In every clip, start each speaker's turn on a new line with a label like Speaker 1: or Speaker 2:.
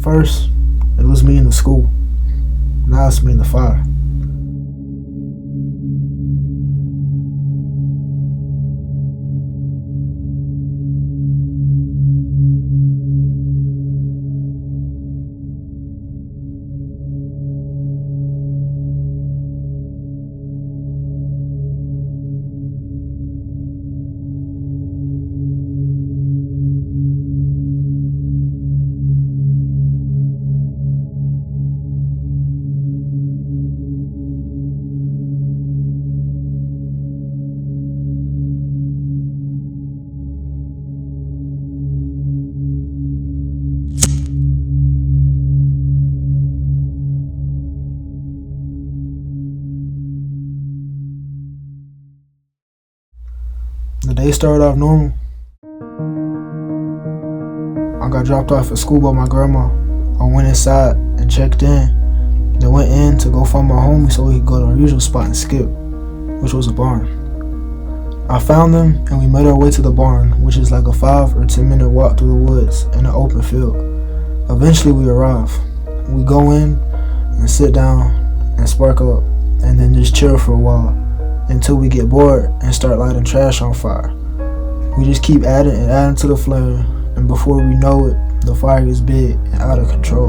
Speaker 1: first, it was me in the school. Now it's me in the fire. The day started off normal. I got dropped off at school by my grandma. I went inside and checked in. Then went in to go find my homie so we could go to our usual spot and skip, which was a barn. I found them and we made our way to the barn, which is like a 5 or 10 minute walk through the woods in an open field. Eventually we arrive. We go in and sit down and spark up and then just chill for a while until we get bored and start lighting trash on fire. We just keep adding and adding to the flame, and before we know it, the fire gets big and out of control.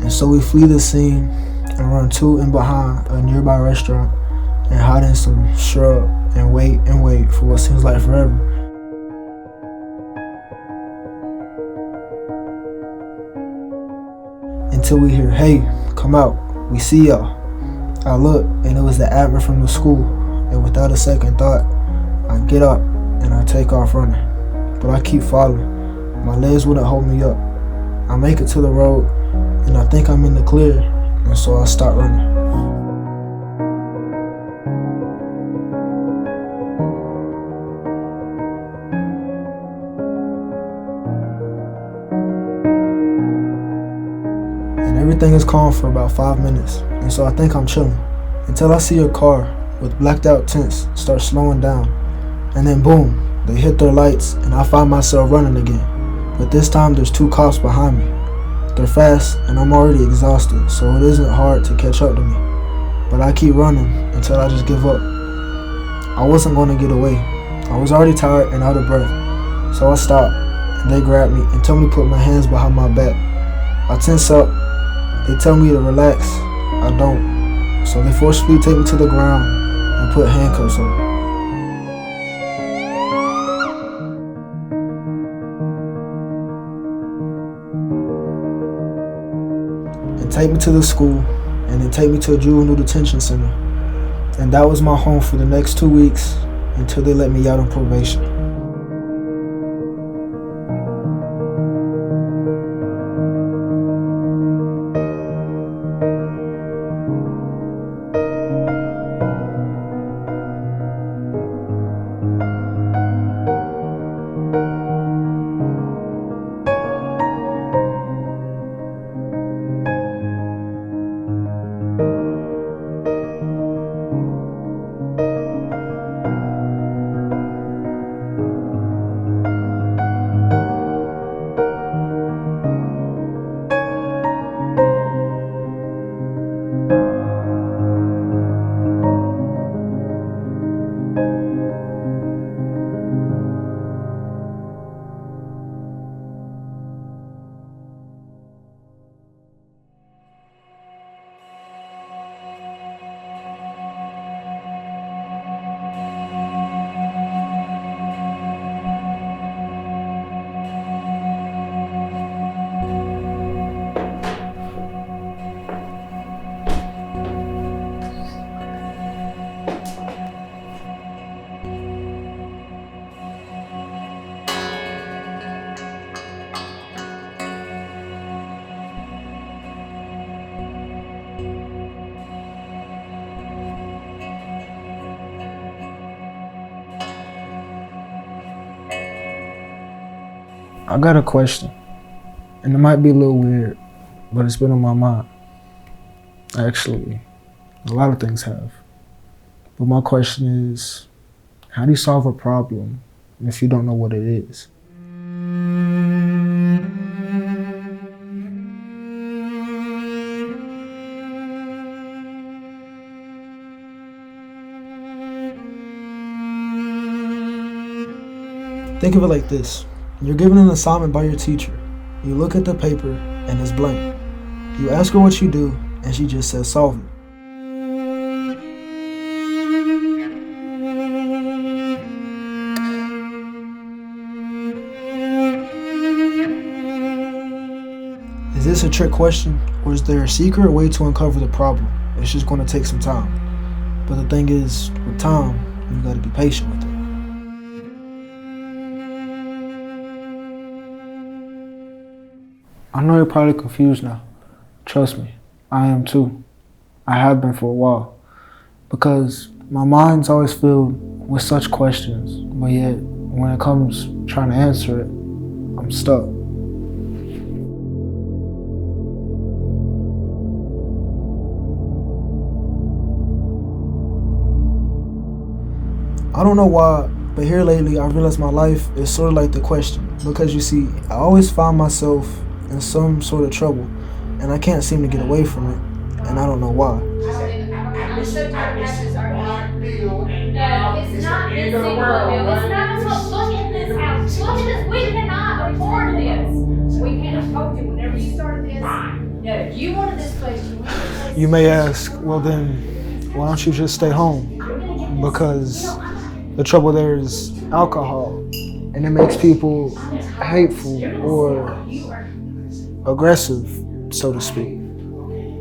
Speaker 1: And so we flee the scene and run to and behind a nearby restaurant and hide in some shrub and wait for what seems like forever. Until we hear, "Hey, come out, we see y'all." I look and it was the admin from the school, and without a second thought, I get up and I take off running. But I keep following. My legs wouldn't hold me up. I make it to the road and I think I'm in the clear, and so I start running. And everything is calm for about 5 minutes, and so I think I'm chilling, until I see a car with blacked out tints start slowing down, and then boom, they hit their lights and I find myself running again. But this time there's 2 cops behind me. They're fast and I'm already exhausted, so it isn't hard to catch up to me. But I keep running until I just give up. I wasn't going to get away. I was already tired and out of breath. So I stop and they grab me and tell me to put my hands behind my back. I tense up. They tell me to relax. I don't. So they forcefully take me to the ground and put handcuffs on me. And take me to the school, and then take me to a juvenile detention center. And that was my home for the next 2 weeks until they let me out on probation. I got a question, and it might be a little weird, but it's been on my mind. Actually, a lot of things have. But my question is, how do you solve a problem if you don't know what it is? Think of it like this. You're given an assignment by your teacher. You look at the paper and it's blank. You ask her what you do and she just says solve it. Is this a trick question, or is there a secret way to uncover the problem? It's just going to take some time. But the thing is, with time, you got to be patient with it. I know you're probably confused now. Trust me, I am too. I have been for a while. Because my mind's always filled with such questions, but yet when it comes trying to answer it, I'm stuck. I don't know why, but here lately I realized my life is sort of like the question. Because you see, I always find myself in some sort of trouble, and I can't seem to get away from it, and I don't know why.
Speaker 2: I'm so tired of this argument. No, it's not this single bill. It's not. Look at this house. Look at this. We cannot afford this. We can't afford it. Whenever you started this, no, you wanted this place.
Speaker 1: You may ask, well then, why don't you just stay home? Because the trouble there is alcohol, and it makes people hateful or aggressive, so to speak.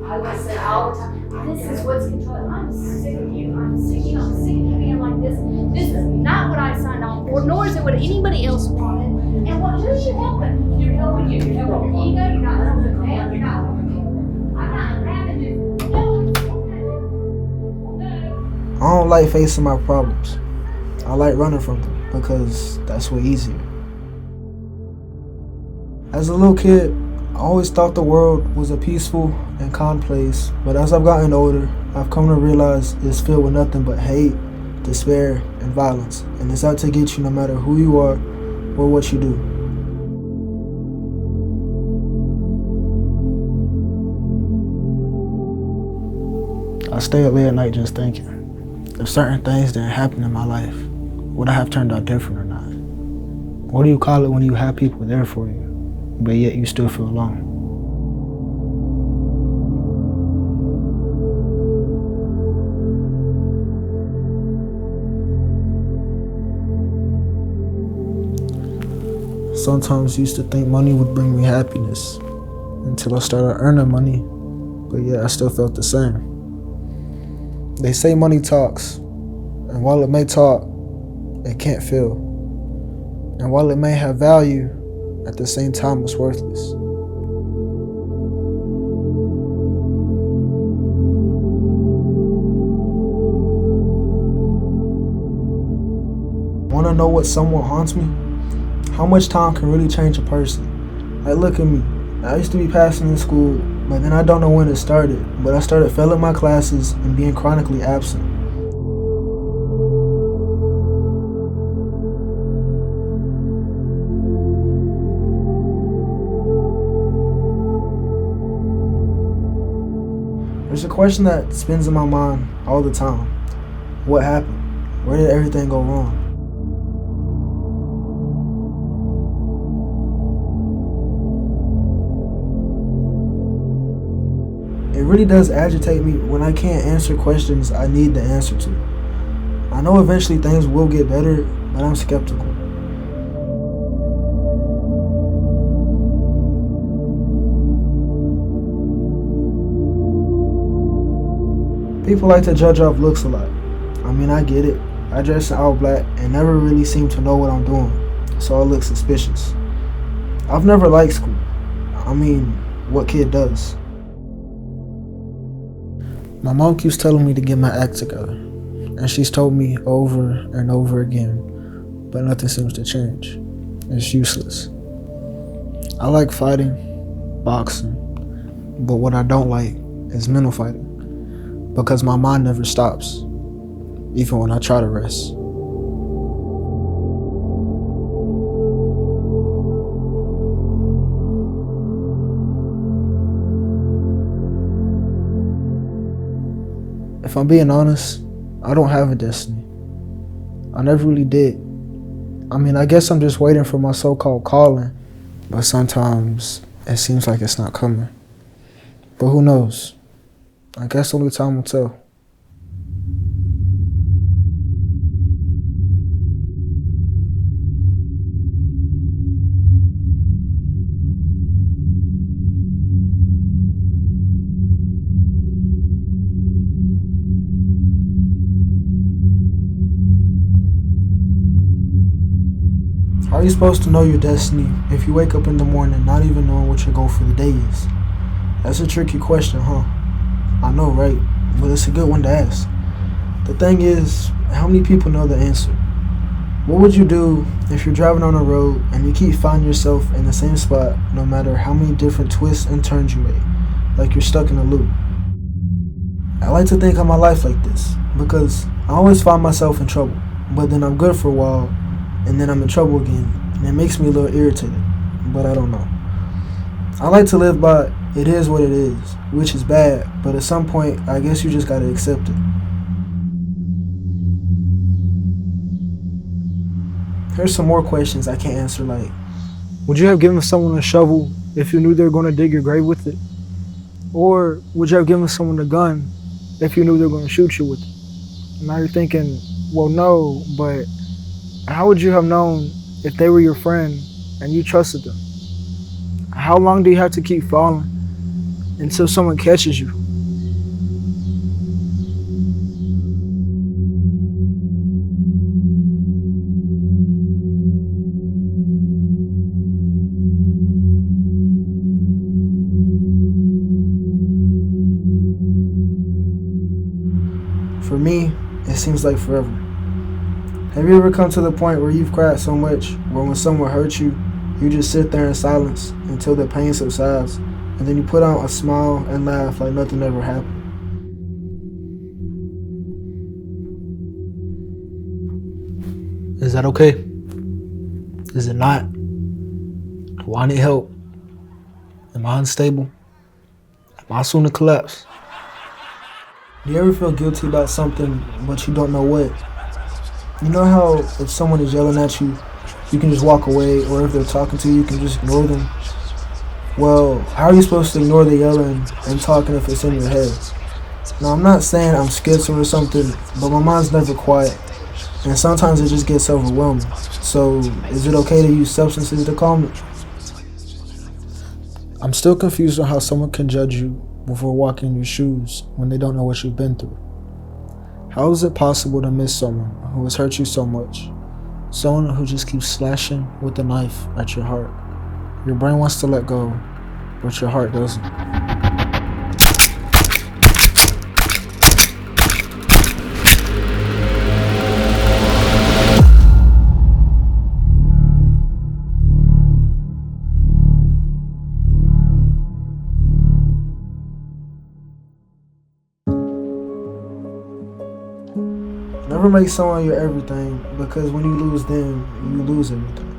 Speaker 2: I would say all the time, this is what's controlling. I'm sick of you. I'm sick of you being like this. This is not what I signed on for, nor is it what anybody else wanted. And who's you helping? You're helping you. You're helping your ego. You're not helping them. You're not helping me. I'm not having this. No.
Speaker 1: I don't like facing my problems. I like running from them because that's way easier. As a little kid, I always thought the world was a peaceful and kind place, but as I've gotten older, I've come to realize it's filled with nothing but hate, despair, and violence, and it's out to get you no matter who you are or what you do. I stay up late at night just thinking, if certain things didn't happen in my life, would I have turned out different or not? What do you call it when you have people there for you, but yet you still feel alone? Sometimes I used to think money would bring me happiness until I started earning money, but yet I still felt the same. They say money talks, and while it may talk, it can't feel. And while it may have value, at the same time it's worthless. Wanna know what somewhat haunts me? How much time can really change a person? Like, look at me. I used to be passing in school, but then I don't know when it started, but I started failing my classes and being chronically absent. There's a question that spins in my mind all the time. What happened? Where did everything go wrong? It really does agitate me when I can't answer questions I need the answer to. I know eventually things will get better, but I'm skeptical. People like to judge off looks a lot. I mean, I get it. I dress in all black and never really seem to know what I'm doing, so I look suspicious. I've never liked school. I mean, what kid does? My mom keeps telling me to get my act together, and she's told me over and over again, but nothing seems to change. It's useless. I like fighting, boxing, but what I don't like is mental fighting because my mind never stops, even when I try to rest. If I'm being honest, I don't have a destiny. I never really did. I mean, I guess I'm just waiting for my so-called calling, but sometimes it seems like it's not coming. But who knows? I guess only time will tell. How are you supposed to know your destiny if you wake up in the morning not even knowing what your goal for the day is? That's a tricky question, huh? I know, right? But it's a good one to ask. The thing is, how many people know the answer? What would you do if you're driving on a road and you keep finding yourself in the same spot no matter how many different twists and turns you make, like you're stuck in a loop? I like to think of my life like this because I always find myself in trouble, but then I'm good for a while and then I'm in trouble again, and it makes me a little irritated, but I don't know. I like to live by it is what it is, which is bad, but at some point, I guess you just gotta accept it. Here's some more questions I can't answer, like, would you have given someone a shovel if you knew they were gonna dig your grave with it? Or would you have given someone a gun if you knew they were gonna shoot you with it? Now you're thinking, well, no, but how would you have known if they were your friend and you trusted them? How long do you have to keep falling until someone catches you? For me, it seems like forever. Have you ever come to the point where you've cried so much where when someone hurts you, you just sit there in silence until the pain subsides, and then you put on a smile and laugh like nothing ever happened? Is that okay? Is it not? Do I need help? Am I unstable? Am I soon to collapse? Do you ever feel guilty about something but you don't know what? You know how if someone is yelling at you, you can just walk away, or if they're talking to you, you can just ignore them? Well, how are you supposed to ignore the yelling and talking if it's in your head? Now, I'm not saying I'm schizo or something, but my mind's never quiet, and sometimes it just gets overwhelming. So, is it okay to use substances to calm it? I'm still confused on how someone can judge you before walking in your shoes when they don't know what you've been through. How is it possible to miss someone who has hurt you so much? Someone who just keeps slashing with a knife at your heart. Your brain wants to let go, but your heart doesn't. Never make someone your everything, because when you lose them, you lose everything.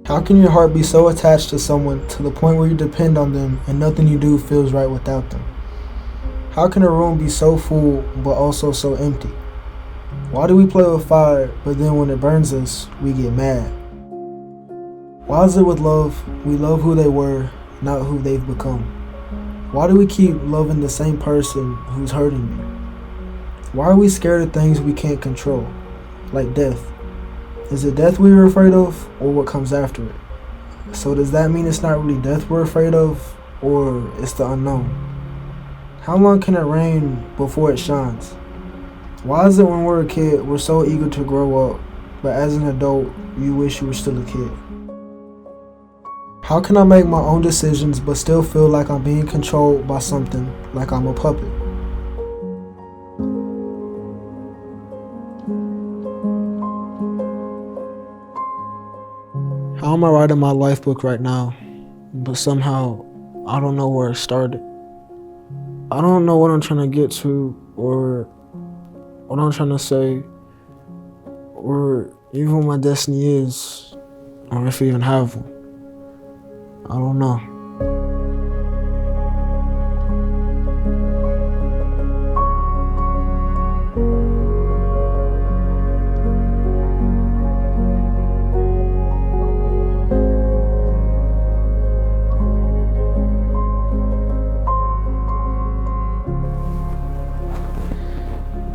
Speaker 1: How can your heart be so attached to someone to the point where you depend on them and nothing you do feels right without them? How can a room be so full but also so empty? Why do we play with fire, but then when it burns us, we get mad? Why is it with love, we love who they were, not who they've become? Why do we keep loving the same person who's hurting you? Why are we scared of things we can't control, like death? Is it death we are afraid of, or what comes after it? So does that mean it's not really death we're afraid of, or it's the unknown? How long can it rain before it shines? Why is it when we're a kid, we're so eager to grow up, but as an adult, you wish you were still a kid? How can I make my own decisions but still feel like I'm being controlled by something, like I'm a puppet? How How am I writing my life book right now, but somehow I don't know where it started? I don't know what I'm trying to get to, or what I'm trying to say, or even what my destiny is, or if I even have one. I don't know.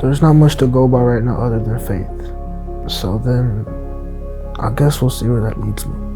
Speaker 1: There's not much to go by right now other than faith. So then, I guess we'll see where that leads me.